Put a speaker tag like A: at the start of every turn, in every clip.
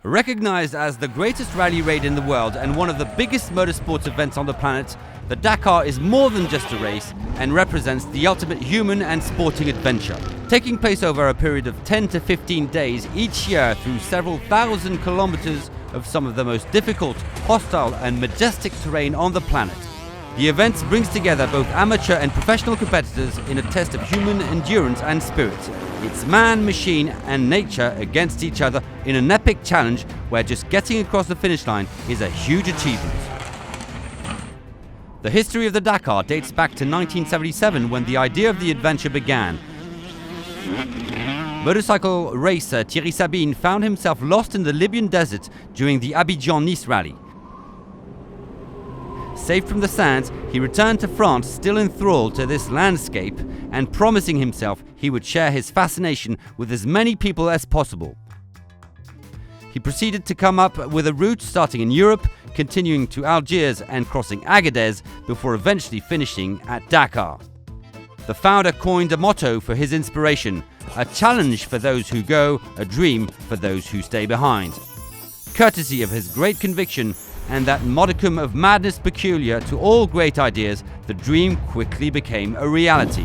A: Recognized as the greatest rally raid in the world and one of the biggest motorsports events on the planet, the Dakar is more than just a race and represents the ultimate human and sporting adventure. Taking place over a period of 10 to 15 days each year through several thousand kilometers of some of the most difficult, hostile and majestic terrain on the planet. The event brings together both amateur and professional competitors in a test of human endurance and spirit. It's man, machine and nature against each other in an epic challenge where just getting across the finish line is a huge achievement. The history of the Dakar dates back to 1977 when the idea of the adventure began. Motorcycle racer Thierry Sabine found himself lost in the Libyan desert during the Abidjan-Nice rally. Saved from the sands, he returned to France still enthralled to this landscape and promising himself he would share his fascination with as many people as possible. He proceeded to come up with a route starting in Europe, continuing to Algiers and crossing Agadez before eventually finishing at Dakar. The founder coined a motto for his inspiration: a challenge for those who go, a dream for those who stay behind. Courtesy of his great conviction and that modicum of madness peculiar to all great ideas, the dream quickly became a reality.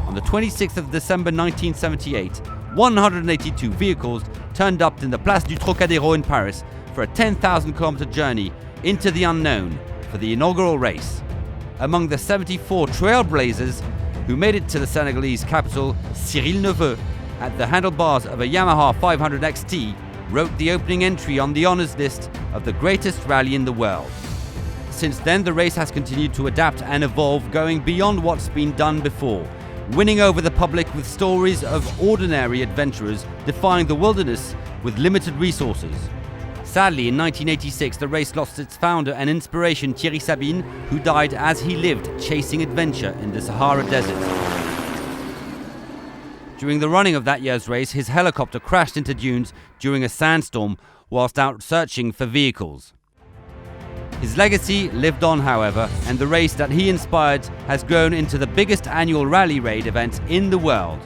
A: On the 26th of December 1978, 182 vehicles turned up in the Place du Trocadéro in Paris for a 10,000-kilometer journey into the unknown for the inaugural race. Among the 74 trailblazers who made it to the Senegalese capital, Cyril Neveu, at the handlebars of a Yamaha 500 XT, wrote the opening entry on the honours list of the greatest rally in the world. Since then, the race has continued to adapt and evolve, going beyond what's been done before, winning over the public with stories of ordinary adventurers defying the wilderness with limited resources. Sadly, in 1986, the race lost its founder and inspiration, Thierry Sabine, who died as he lived chasing adventure in the Sahara Desert. During the running of that year's race, his helicopter crashed into dunes during a sandstorm whilst out searching for vehicles. His legacy lived on, however, and the race that he inspired has grown into the biggest annual rally raid event in the world.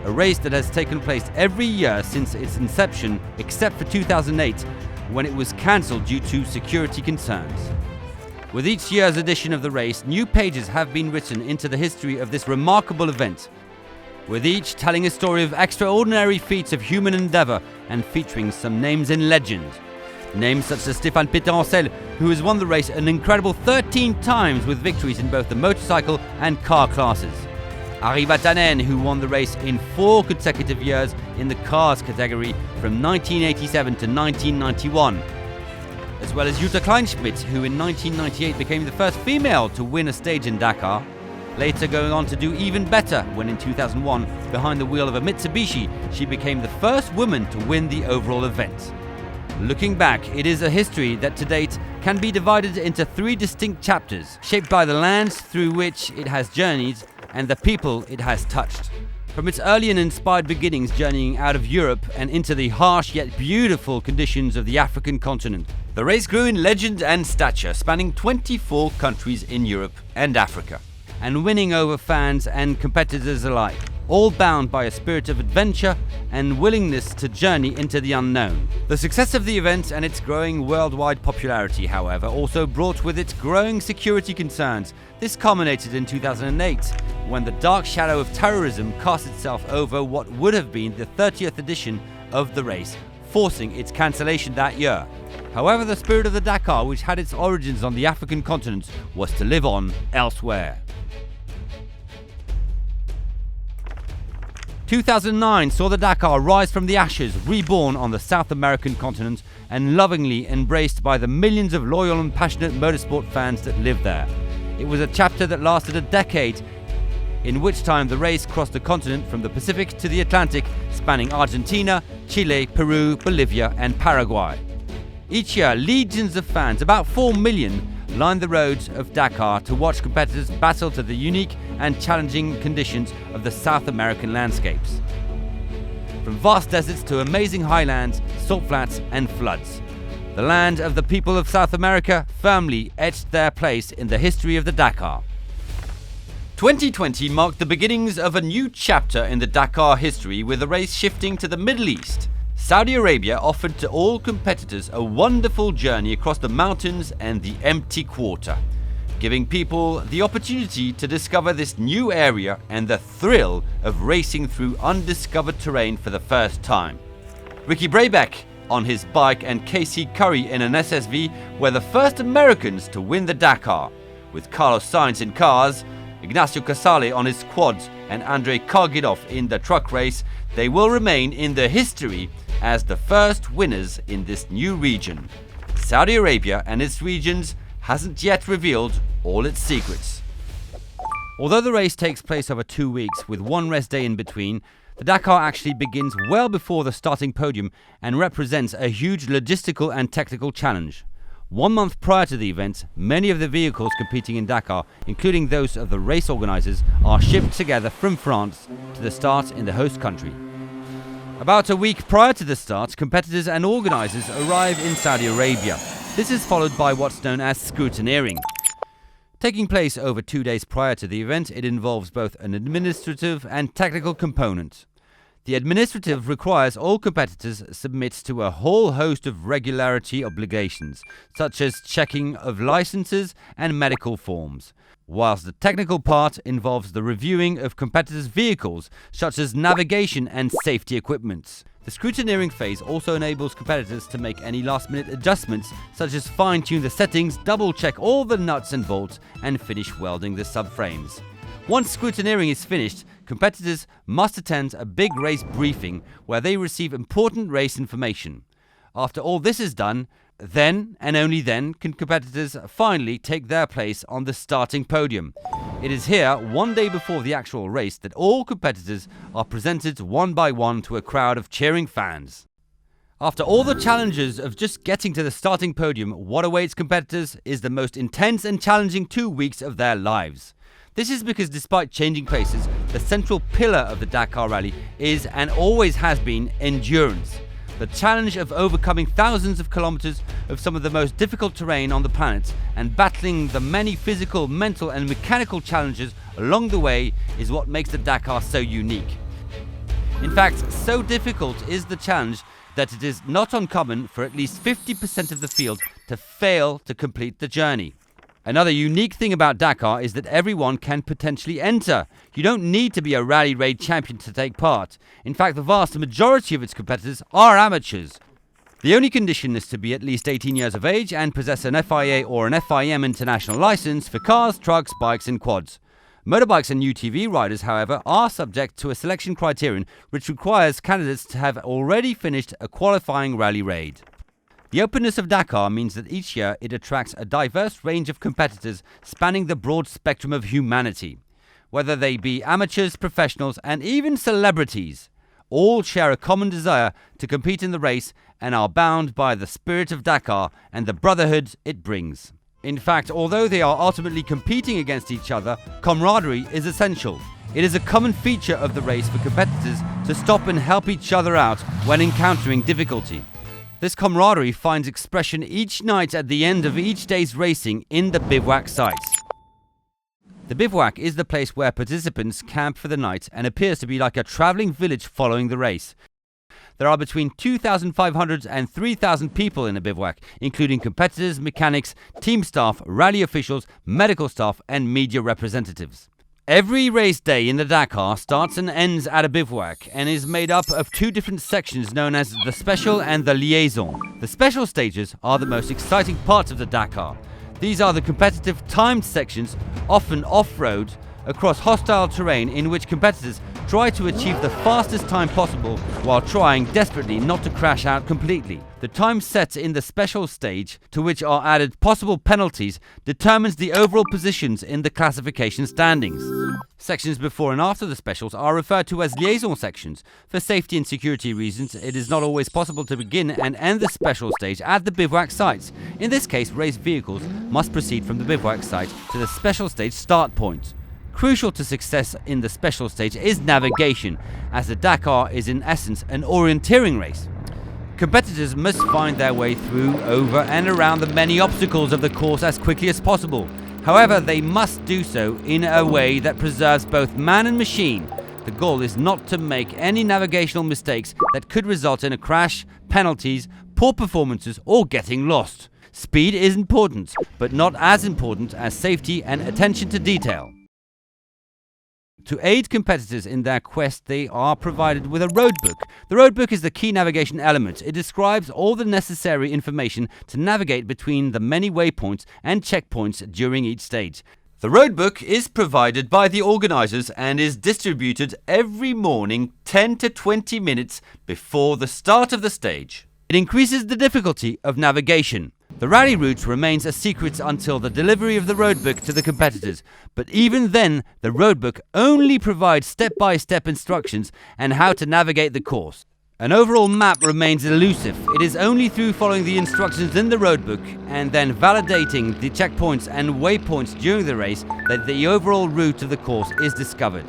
A: A race that has taken place every year since its inception, except for 2008, when it was cancelled due to security concerns. With each year's edition of the race, new pages have been written into the history of this remarkable event, with each telling a story of extraordinary feats of human endeavour and featuring some names in legend. Names such as Stéphane Péterancel, who has won the race an incredible 13 times with victories in both the motorcycle and car classes. Harry Vatanen, who won the race in 4 consecutive years in the cars category from 1987 to 1991. As well as Jutta Kleinschmidt, who in 1998 became the first female to win a stage in Dakar, later going on to do even better when in 2001, behind the wheel of a Mitsubishi, she became the first woman to win the overall event. Looking back, it is a history that to date can be divided into 3 distinct chapters, shaped by the lands through which it has journeyed and the people it has touched. From its early and inspired beginnings journeying out of Europe and into the harsh yet beautiful conditions of the African continent, the race grew in legend and stature, spanning 24 countries in Europe and Africa, and winning over fans and competitors alike, all bound by a spirit of adventure and willingness to journey into the unknown. The success of the event and its growing worldwide popularity, however, also brought with it growing security concerns. This culminated in 2008, when the dark shadow of terrorism cast itself over what would have been the 30th edition of the race, forcing its cancellation that year. However, the spirit of the Dakar, which had its origins on the African continent, was to live on elsewhere. 2009 saw the Dakar rise from the ashes, reborn on the South American continent and lovingly embraced by the millions of loyal and passionate motorsport fans that live there. It was a chapter that lasted a decade, in which time the race crossed the continent from the Pacific to the Atlantic, spanning Argentina, Chile, Peru, Bolivia and Paraguay. Each year, legions of fans, about 4 million, lined the roads of Dakar to watch competitors battle to the unique and challenging conditions of the South American landscapes. From vast deserts to amazing highlands, salt flats and floods, the land of the people of South America firmly etched their place in the history of the Dakar. 2020 marked the beginnings of a new chapter in the Dakar history, with the race shifting to the Middle East. Saudi Arabia offered to all competitors a wonderful journey across the mountains and the empty quarter, giving people the opportunity to discover this new area and the thrill of racing through undiscovered terrain for the first time. Ricky Brabeck on his bike and Casey Curry in an SSV were the first Americans to win the Dakar. With Carlos Sainz in cars, Ignacio Casale on his quads and Andrei Kargidov in the truck race, they will remain in the history as the first winners in this new region. Saudi Arabia and its regions hasn't yet revealed all its secrets. Although the race takes place over 2 weeks with one rest day in between, the Dakar actually begins well before the starting podium and represents a huge logistical and technical challenge. 1 month prior to the event, many of the vehicles competing in Dakar, including those of the race organisers, are shipped together from France to the start in the host country. About a week prior to the start, competitors and organisers arrive in Saudi Arabia. This is followed by what's known as Scrutineering. Taking place over 2 days prior to the event, it involves both an administrative and technical component. The administrative requires all competitors submit to a whole host of regularity obligations, such as checking of licenses and medical forms, whilst the technical part involves the reviewing of competitors' vehicles, such as navigation and safety equipment. The scrutineering phase also enables competitors to make any last-minute adjustments, such as fine-tune the settings, double-check all the nuts and bolts, and finish welding the subframes. Once scrutineering is finished, competitors must attend a big race briefing where they receive important race information. After all this is done, then and only then can competitors finally take their place on the starting podium. It is here, 1 day before the actual race, that all competitors are presented one by one to a crowd of cheering fans. After all the challenges of just getting to the starting podium, what awaits competitors is the most intense and challenging 2 weeks of their lives. This is because despite changing paces, the central pillar of the Dakar Rally is and always has been endurance. The challenge of overcoming thousands of kilometers of some of the most difficult terrain on the planet and battling the many physical, mental and mechanical challenges along the way is what makes the Dakar so unique. In fact, so difficult is the challenge that it is not uncommon for at least 50% of the field to fail to complete the journey. Another unique thing about Dakar is that everyone can potentially enter. You don't need to be a rally raid champion to take part. In fact, the vast majority of its competitors are amateurs. The only condition is to be at least 18 years of age and possess an FIA or an FIM international license for cars, trucks, bikes and quads. Motorbikes and UTV riders, however, are subject to a selection criterion which requires candidates to have already finished a qualifying rally raid. The openness of Dakar means that each year it attracts a diverse range of competitors spanning the broad spectrum of humanity. Whether they be amateurs, professionals and even celebrities, all share a common desire to compete in the race and are bound by the spirit of Dakar and the brotherhood it brings. In fact, although they are ultimately competing against each other, camaraderie is essential. It is a common feature of the race for competitors to stop and help each other out when encountering difficulty. This camaraderie finds expression each night at the end of each day's racing in the bivouac sites. The bivouac is the place where participants camp for the night and appears to be like a travelling village following the race. There are between 2,500 and 3,000 people in a bivouac, including competitors, mechanics, team staff, rally officials, medical staff and media representatives. Every race day in the Dakar starts and ends at a bivouac and is made up of two different sections known as the Special and the Liaison. The Special stages are the most exciting parts of the Dakar. These are the competitive timed sections, often off-road, across hostile terrain in which competitors try to achieve the fastest time possible while trying desperately not to crash out completely. The time set in the special stage, to which are added possible penalties, determines the overall positions in the classification standings. Sections before and after the specials are referred to as liaison sections. For safety and security reasons, it is not always possible to begin and end the special stage at the bivouac sites. In this case, race vehicles must proceed from the bivouac site to the special stage start point. Crucial to success in the special stage is navigation, as the Dakar is in essence an orienteering race. Competitors must find their way through, over and around the many obstacles of the course as quickly as possible. However, they must do so in a way that preserves both man and machine. The goal is not to make any navigational mistakes that could result in a crash, penalties, poor performances, or getting lost. Speed is important, but not as important as safety and attention to detail. To aid competitors in their quest, they are provided with a roadbook. The roadbook is the key navigation element. It describes all the necessary information to navigate between the many waypoints and checkpoints during each stage. The roadbook is provided by the organisers and is distributed every morning 10 to 20 minutes before the start of the stage. It increases the difficulty of navigation. The rally route remains a secret until the delivery of the roadbook to the competitors, but even then, the roadbook only provides step-by-step instructions and how to navigate the course. An overall map remains elusive. It is only through following the instructions in the roadbook and then validating the checkpoints and waypoints during the race that the overall route of the course is discovered.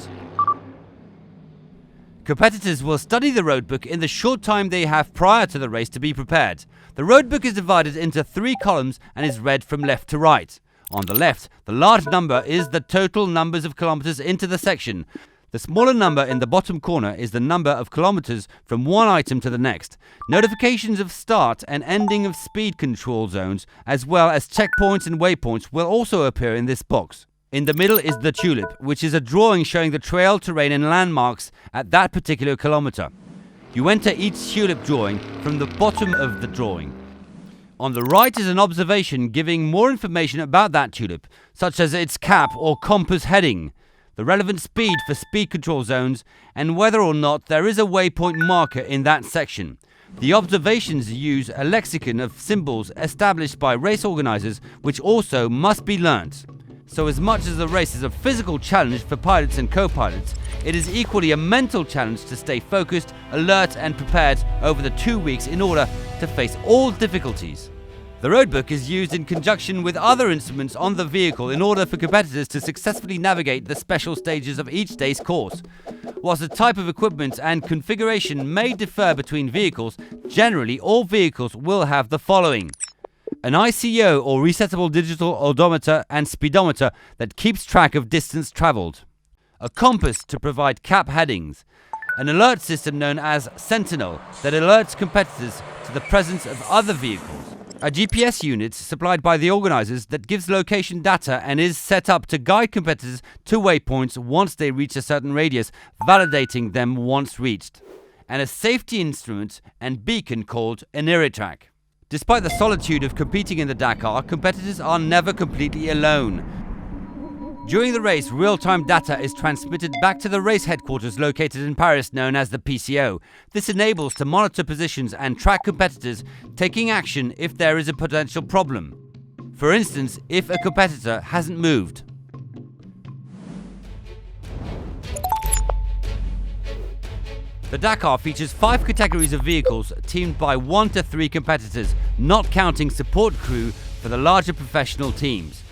A: Competitors will study the roadbook in the short time they have prior to the race to be prepared. The roadbook is divided into 3 columns and is read from left to right. On the left, the large number is the total numbers of kilometers into the section. The smaller number in the bottom corner is the number of kilometers from one item to the next. Notifications of start and ending of speed control zones, as well as checkpoints and waypoints, will also appear in this box. In the middle is the tulip, which is a drawing showing the trail, terrain and landmarks at that particular kilometer. You enter each tulip drawing from the bottom of the drawing. On the right is an observation giving more information about that tulip, such as its cap or compass heading, the relevant speed for speed control zones, and whether or not there is a waypoint marker in that section. The observations use a lexicon of symbols established by race organisers, which also must be learnt. So as much as the race is a physical challenge for pilots and co-pilots, it is equally a mental challenge to stay focused, alert and prepared over the 2 weeks in order to face all difficulties. The roadbook is used in conjunction with other instruments on the vehicle in order for competitors to successfully navigate the special stages of each day's course. Whilst the type of equipment and configuration may differ between vehicles, generally all vehicles will have the following: an ICO or resettable digital odometer and speedometer that keeps track of distance travelled, a compass to provide cap headings, an alert system known as Sentinel that alerts competitors to the presence of other vehicles, a GPS unit supplied by the organisers that gives location data and is set up to guide competitors to waypoints once they reach a certain radius, validating them once reached, and a safety instrument and beacon called an Iritrack. Despite the solitude of competing in the Dakar, competitors are never completely alone. During the race, real-time data is transmitted back to the race headquarters located in Paris, known as the PCO. This enables to monitor positions and track competitors, taking action if there is a potential problem. For instance, if a competitor hasn't moved. The Dakar features 5 categories of vehicles teamed by 1 to 3 competitors, not counting support crew for the larger professional teams.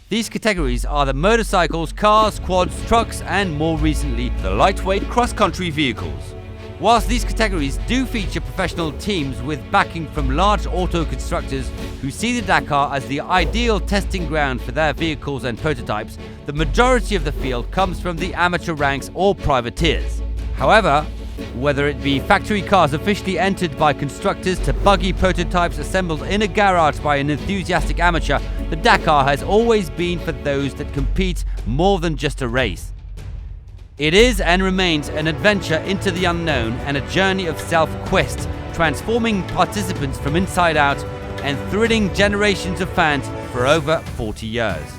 A: These categories are the motorcycles, cars, quads, trucks and more recently the lightweight cross-country vehicles. Whilst these categories do feature professional teams with backing from large auto constructors who see the Dakar as the ideal testing ground for their vehicles and prototypes, the majority of the field comes from the amateur ranks or privateers. However, whether it be factory cars officially entered by constructors to buggy prototypes assembled in a garage by an enthusiastic amateur, the Dakar has always been for those that compete more than just a race. It is and remains an adventure into the unknown and a journey of self-quest, transforming participants from inside out and thrilling generations of fans for over 40 years.